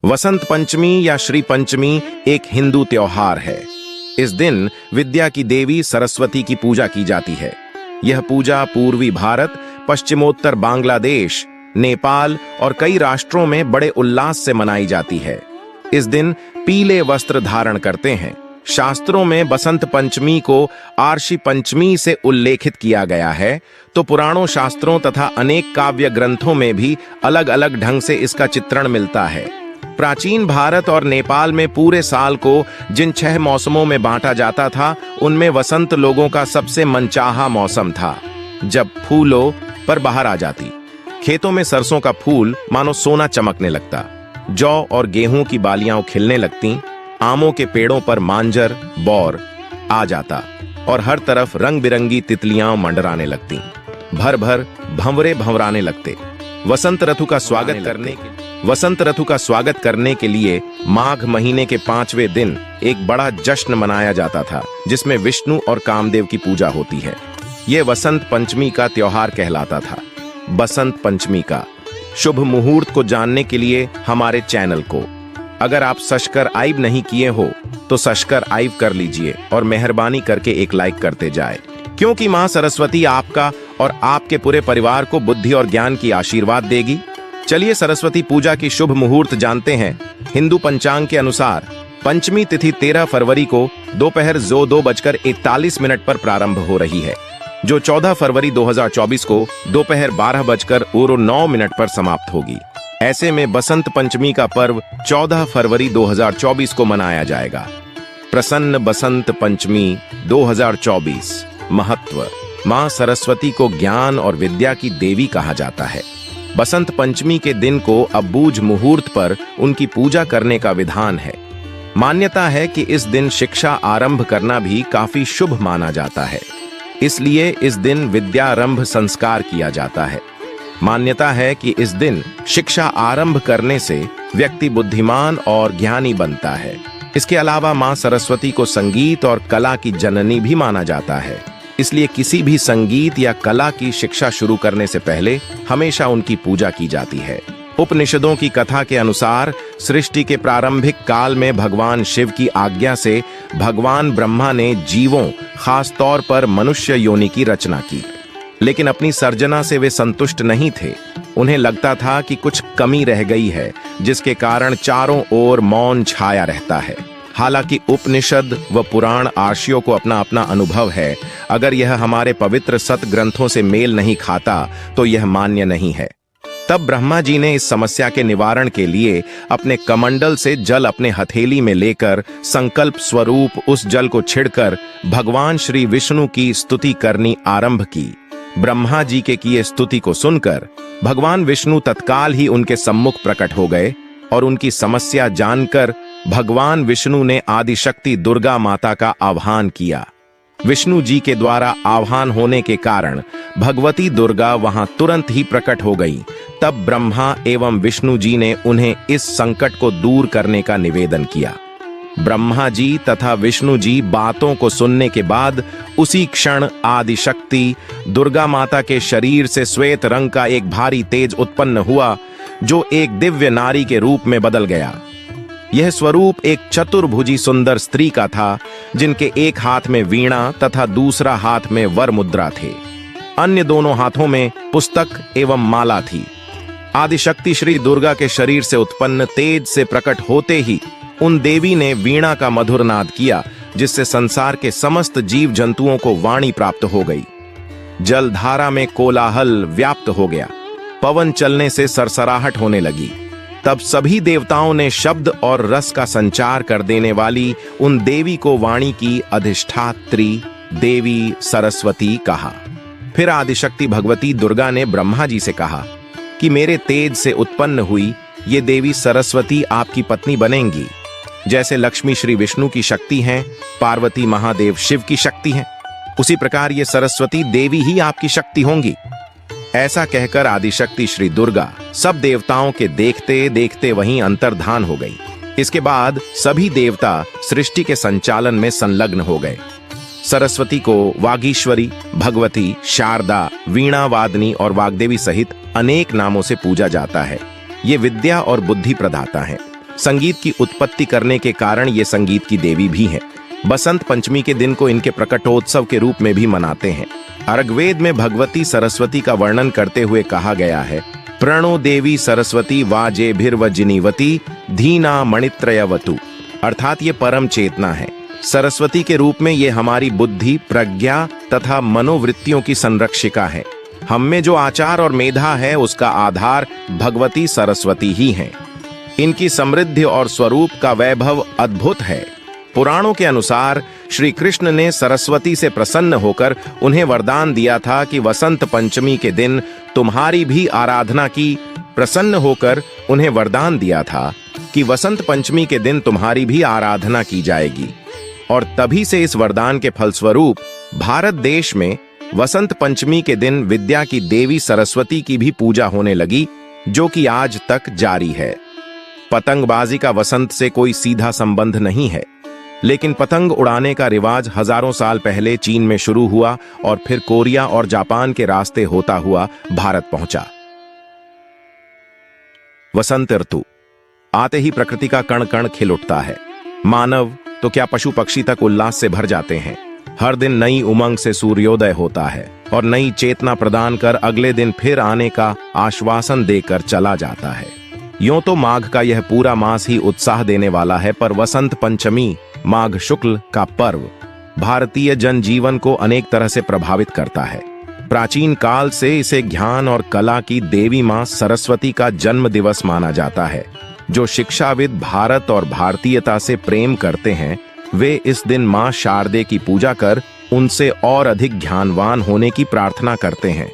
वसंत पंचमी या श्री पंचमी एक हिंदू त्योहार है। इस दिन विद्या की देवी सरस्वती की पूजा की जाती है। यह पूजा पूर्वी भारत, पश्चिमोत्तर बांग्लादेश, नेपाल और कई राष्ट्रों में बड़े उल्लास से मनाई जाती है। इस दिन पीले वस्त्र धारण करते हैं। शास्त्रों में बसंत पंचमी को आर्षि पंचमी से उल्लेखित किया गया है, तो पुराणों, शास्त्रों तथा अनेक काव्य ग्रंथों में भी अलग अलग ढंग से इसका चित्रण मिलता है। प्राचीन भारत और नेपाल में पूरे साल को जिन 6 मौसमों में बांटा जाता था, उनमें वसंत लोगों का सबसे मनचाहा मौसम था, जब फूलों पर बहार आ जाती। खेतों में सरसों का फूल मानो सोना चमकने लगता, जौ और गेहूं की बालियां खिलने लगती, आमों के पेड़ों पर मांजर, बौर आ जाता और हर तरफ रंग बिरंगी तितलियां मंडराने लगती। भर भर भंवरे भंवराने लगते। वसंत ऋतु का स्वागत करने के लिए माघ महीने के 5वें दिन एक बड़ा जश्न मनाया जाता था, जिसमें विष्णु और कामदेव की पूजा होती है। यह वसंत पंचमी का त्योहार कहलाता था। बसंत पंचमी का शुभ मुहूर्त को जानने के लिए हमारे चैनल को अगर आप सब्सक्राइब नहीं किए हो तो सब्सक्राइब कर लीजिए और मेहरबानी करके एक लाइक करते जाए, क्योंकि मां सरस्वती आपका और आपके पूरे परिवार को बुद्धि और ज्ञान की आशीर्वाद देगी। चलिए सरस्वती पूजा की शुभ मुहूर्त जानते हैं। हिंदू पंचांग के अनुसार पंचमी तिथि 13 फरवरी को दोपहर 2:41 पर प्रारंभ हो रही है, जो 14 फरवरी 2024 को दोपहर 12:09 पर समाप्त होगी। ऐसे में बसंत पंचमी का पर्व 14 फरवरी 2024 को मनाया जाएगा। प्रसन्न बसंत पंचमी 2024। महत्व: मां सरस्वती को ज्ञान और विद्या की देवी कहा जाता है। बसंत पंचमी के दिन को अबूझ मुहूर्त पर उनकी पूजा करने का विधान है। मान्यता है कि इस दिन शिक्षा आरंभ करना भी काफी शुभ माना जाता है, इसलिए इस दिन विद्यारंभ संस्कार किया जाता है। मान्यता है कि इस दिन शिक्षा आरंभ करने से व्यक्ति बुद्धिमान और ज्ञानी बनता है। इसके अलावा मां सरस्वती को संगीत और कला की जननी भी माना जाता है, इसलिए किसी भी संगीत या कला की शिक्षा शुरू करने से पहले हमेशा उनकी पूजा की जाती है। उपनिषदों की कथा के अनुसार सृष्टि के प्रारंभिक काल में भगवान शिव की आज्ञा से भगवान ब्रह्मा ने जीवों, खास तौर पर मनुष्य योनि की रचना की, लेकिन अपनी सर्जना से वे संतुष्ट नहीं थे। उन्हें लगता था कि कुछ कमी रह गई है, जिसके कारण चारों ओर मौन छाया रहता है। हालांकि उपनिषद व पुराण आर्षियों को अपना अपना अनुभव है। अगर यह हमारे पवित्र सत ग्रंथों से मेल नहीं खाता तो यह मान्य नहीं है। तब ब्रह्मा जी ने इस समस्या के निवारण के लिए अपने कमंडल से जल अपने हथेली में लेकर संकल्प स्वरूप उस जल को छिड़कर भगवान श्री विष्णु की स्तुति करनी आरंभ की। ब्रह्मा जी के किए स्तुति को सुनकर भगवान विष्णु तत्काल ही उनके सम्मुख प्रकट हो गए और उनकी समस्या जानकर भगवान विष्णु ने आदिशक्ति दुर्गा माता का आह्वान किया। विष्णु जी के द्वारा आह्वान होने के कारण भगवती दुर्गा वहां तुरंत ही प्रकट हो गई। तब ब्रह्मा एवं विष्णु जी ने उन्हें इस संकट को दूर करने का निवेदन किया। ब्रह्मा जी तथा विष्णु जी बातों को सुनने के बाद उसी क्षण आदिशक्ति दुर्गा माता के शरीर से श्वेत रंग का एक भारी तेज उत्पन्न हुआ, जो एक दिव्य नारी के रूप में बदल गया। यह स्वरूप एक चतुर्भुजी सुंदर स्त्री का था, जिनके एक हाथ में वीणा तथा दूसरा हाथ में वर मुद्रा थे। अन्य दोनों हाथों में पुस्तक एवं माला थी। आदिशक्ति श्री दुर्गा के शरीर से उत्पन्न तेज से प्रकट होते ही उन देवी ने वीणा का मधुर नाद किया, जिससे संसार के समस्त जीव जंतुओं को वाणी प्राप्त हो गई। जलधारा में कोलाहल व्याप्त हो गया। पवन चलने से सरसराहट होने लगी। तब सभी देवताओं ने शब्द और रस का संचार कर देने वाली उन देवी को वाणी की अधिष्ठात्री देवी सरस्वती कहा। फिर आदिशक्ति भगवती दुर्गा ने ब्रह्मा जी से कहा कि मेरे तेज से उत्पन्न हुई ये देवी सरस्वती आपकी पत्नी बनेंगी। जैसे लक्ष्मी श्री विष्णु की शक्ति हैं, पार्वती महादेव शिव की शक्ति हैं, उसी प्रकार ये सरस्वती देवी ही आपकी शक्ति होंगी। ऐसा कहकर आदिशक्ति श्री दुर्गा सब देवताओं के देखते देखते वहीं अंतर्धान हो गई। इसके बाद सभी देवता सृष्टि के संचालन में संलग्न हो गए। सरस्वती को वागीश्वरी, भगवती, शारदा, वीणा वादनी और वाग्देवी सहित अनेक नामों से पूजा जाता है। ये विद्या और बुद्धि प्रदाता हैं। संगीत की उत्पत्ति करने के कारण ये संगीत की देवी भी हैं। बसंत पंचमी के दिन को इनके प्रकटोत्सव के रूप में भी मनाते हैं। ऋग्वेद में भगवती सरस्वती का वर्णन करते हुए कहा गया है, प्रणो देवी सरस्वती वाजेभिर्वजिनीवती धीना मणित्रयवतु, अर्थात ये परम चेतना है। सरस्वती के रूप में ये हमारी बुद्धि, प्रज्ञा तथा मनोवृत्तियों की संरक्षिका है। हम में जो आचार और मेधा है उसका आधार भगवती सरस्वती ही है। इनकी समृद्धि और स्वरूप का वैभव अद्भुत है। पुराणों के अनुसार श्री कृष्ण ने सरस्वती से प्रसन्न होकर उन्हें वरदान दिया था कि वसंत पंचमी के दिन तुम्हारी भी आराधना की। प्रसन्न होकर उन्हें वरदान दिया था कि वसंत पंचमी के दिन तुम्हारी भी आराधना की जाएगी। और तभी से इस वरदान के फलस्वरूप भारत देश में वसंत पंचमी के दिन विद्या की देवी सरस्वती की भी पूजा होने लगी, जो कि आज तक जारी है। पतंगबाजी का वसंत से कोई सीधा संबंध नहीं है, लेकिन पतंग उड़ाने का रिवाज हजारों साल पहले चीन में शुरू हुआ और फिर कोरिया और जापान के रास्ते होता हुआ भारत पहुंचा। वसंत ऋतु आते ही प्रकृति का कण कण खिल उठता है। मानव तो क्या पशु पक्षी तक उल्लास से भर जाते हैं। हर दिन नई उमंग से सूर्योदय होता है और नई चेतना प्रदान कर अगले दिन फिर आने का आश्वासन देकर चला जाता है। यूं तो माघ का यह पूरा मास ही उत्साह देने वाला है, पर वसंत पंचमी माघ शुक्ल का पर्व भारतीय जनजीवन को अनेक तरह से प्रभावित करता है। प्राचीन काल से इसे ज्ञान और कला की देवी मां सरस्वती का जन्म दिवस माना जाता है। जो शिक्षाविद भारत और भारतीयता से प्रेम करते हैं, वे इस दिन मां शारदे की पूजा कर उनसे और अधिक ज्ञानवान होने की प्रार्थना करते हैं।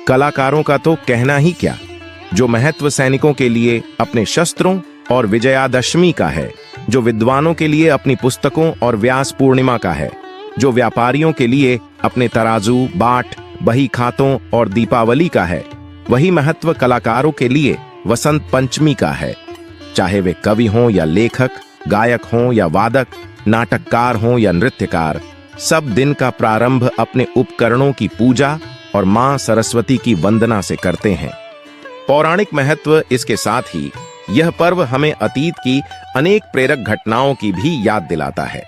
कलाकारों का तो कहना ही क्या, जो महत्व सैनिकों के लिए अपने शस्त्रों और विजयादशमी का है, जो विद्वानों के लिए अपनी पुस्तकों और व्यास पूर्णिमा का है, जो व्यापारियों के लिए अपने तराजू, बाट, बही खातों और दीपावली का है, वही महत्व कलाकारों के लिए वसंत पंचमी का है। चाहे वे कवि हों या लेखक, गायक हों या वादक, नाटककार हों या नृत्यकार, सब दिन का प्रारंभ अपने उपकरणों की पूजा और मां सरस्वती की वंदना से करते हैं। पौराणिक महत्व इसके साथ ही यह पर्व हमें अतीत की अनेक प्रेरक घटनाओं की भी याद दिलाता है।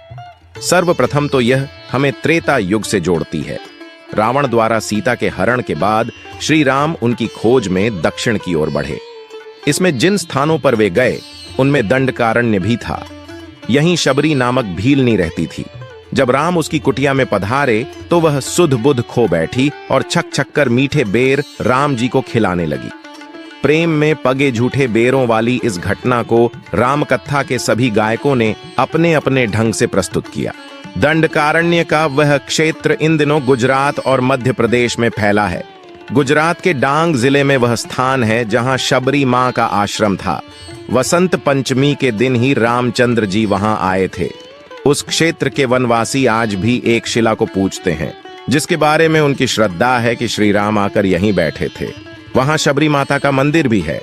सर्वप्रथम तो यह हमें त्रेता युग से जोड़ती है। रावण द्वारा सीता के हरण के बाद श्री राम उनकी खोज में दक्षिण की ओर बढ़े। इसमें जिन स्थानों पर वे गए उनमें दंडकारण्य भी था। यहीं शबरी नामक भीलनी रहती थी। जब राम उसकी कुटिया में पधारे तो वह सुध बुध खो बैठी और छक छक कर मीठे बेर राम जी को खिलाने लगी। प्रेम में पगे झूठे बेरों वाली इस घटना को राम कथा के सभी गायकों ने अपने अपने ढंग से प्रस्तुत किया। दंडकारण्य का वह क्षेत्र इन दिनों गुजरात और मध्य प्रदेश में फैला है। गुजरात के डांग जिले में वह स्थान है जहां शबरी मां का आश्रम था। वसंत पंचमी के दिन ही रामचंद्र जी वहां आए थे। उस क्षेत्र के वनवासी आज भी एक शिला को पूजते हैं, जिसके बारे में उनकी श्रद्धा है कि श्री राम आकर यहीं बैठे थे। वहां शबरी माता का मंदिर भी है।